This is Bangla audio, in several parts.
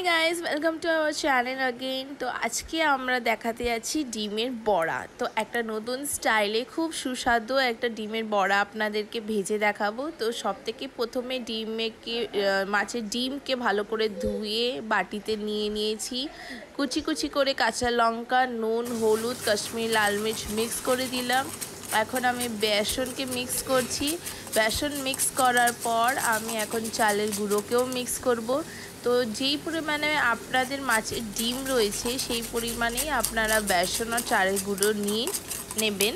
Guys, welcome to our channel again. তো আজকে আমরা দেখাতে যাচ্ছি ডিমের বড়া। তো একটা নতুন স্টাইলে খুব সুস্বাদু একটা ডিমের বড়া আপনাদেরকে ভেজে দেখাবো। তো সবথেকে প্রথমে মাছের ডিমকে ভালো করে ধুয়ে বাটিতে নিয়ে নিয়েছি। কুচি কুচি করে কাঁচা লঙ্কা, নুন, হলুদ, কাশ্মীরি লাল মির্চ মিক্স করে দিলাম। এখন আমি বেসনকে মিক্স করছি। বেসন মিক্স করার পর আমি এখন চালের গুঁড়োকেও মিক্স করব। তো যেই পরিমাণে আপনাদের মাছের ডিম রয়েছে সেই পরিমাণেই আপনারা বেসন আর চালের গুঁড়ো নিয়ে নেবেন।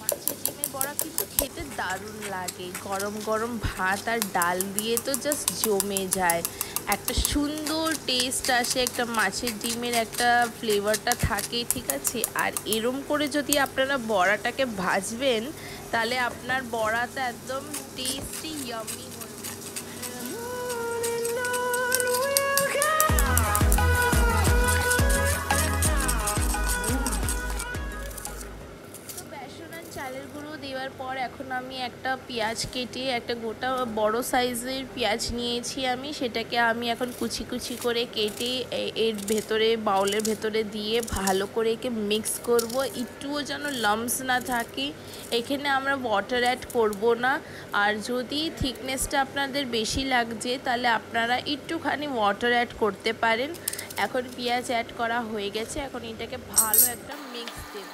মাছের ডিমের বড়া কিন্তু খেতে দারুণ লাগে, গরম গরম ভাত আর ডাল দিয়ে তো জাস্ট জমে যায়। একটা সুন্দর টেস্ট আসে, একটা মাছের ডিমের একটা ফ্লেভারটা থাকে, ঠিক আছে। আর এরম করে যদি আপনারা বড়াটাকে ভাজবেন তাহলে আপনার বড়াটা একদম টেস্টি ইয়ামি। চালের গুঁড়ো দেওয়ার পর এখন আমি একটা পেঁয়াজ কেটে একটা গোটা বড় সাইজের পেঁয়াজ নিয়েছি আমি, সেটাকে আমি এখন কুচি কুচি করে কেটে এর ভেতরে বাউলের ভেতরে দিয়ে ভালো করে একে মিক্স করব, একটুও যেন লাম্পস না থাকে। এখানে আমরা ওয়াটার অ্যাড করব না। আর যদি থিকনেসটা আপনাদের বেশি লাগছে তাহলে আপনারা একটুখানি ওয়াটার অ্যাড করতে পারেন। এখন পেঁয়াজ অ্যাড করা হয়ে গেছে, এখন এটাকে ভালো একটা মিক্স দেব।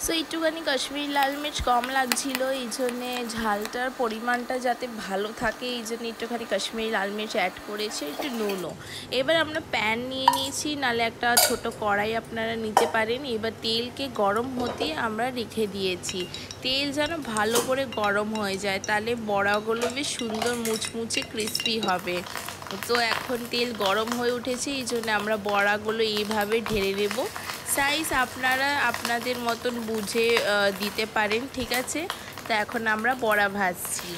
সো একটুখানি কাশ্মীরি লাল মির্চ কম লাগছিল, এই জন্যে ঝালটার পরিমাণটা যাতে ভালো থাকে এই জন্য একটুখানি কাশ্মীরি লাল মির্চ অ্যাড করেছে, একটু নুনও। এবার আমরা প্যান নিয়ে নিয়েছি, নাহলে একটা ছোট কড়াই আপনারা নিতে পারেন। এবার তেলকে গরম হতে আমরা রেখে দিয়েছি। তেল যেন ভালো করে গরম হয়ে যায়, তাহলে বড়াগুলো বেশ সুন্দর মুচমুচে ক্রিস্পি হবে। তো এখন তেল গরম হয়ে উঠেছে, এই জন্য আমরা বড়াগুলো এইভাবে ঢেলে নেব। সাইজ আপনারা আপনাদের মতন বুঝে দিতে পারেন, ঠিক আছে। তো এখন আমরা বড়া ভাজছি।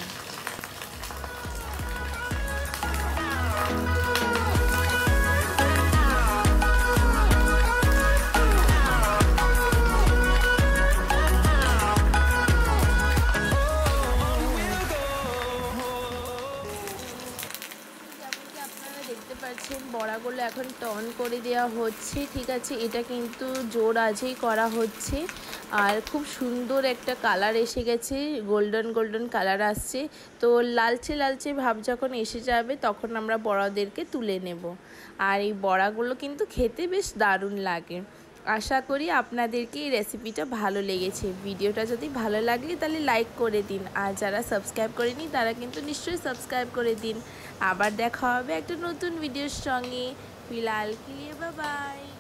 দেখতে পাচ্ছেন বড়াগুলো এখন টর্ন করে দেওয়া হচ্ছে, ঠিক আছে। এটা কিন্তু জোর আঁচেই করা হচ্ছে। আর খুব সুন্দর একটা কালার এসে গেছে, গোল্ডেন গোল্ডেন কালার আসছে। তো লালচে লালচে ভাব যখন এসে যাবে তখন আমরা বড়াদেরকে তুলে নেব। আর এই বড়াগুলো কিন্তু খেতে বেশ দারুণ লাগে। আশা করি আপনাদেরকে এই রেসিপিটা ভালো লেগেছে। ভিডিওটা যদি ভালো লাগে তাহলে লাইক করে দিন, আর যারা সাবস্ক্রাইব করেনি তারা কিন্তু নিশ্চয়ই সাবস্ক্রাইব করে দিন। আবার দেখা হবে একটা নতুন ভিডিওর সঙ্গে। ফিলহাল के लिए बाय बाय।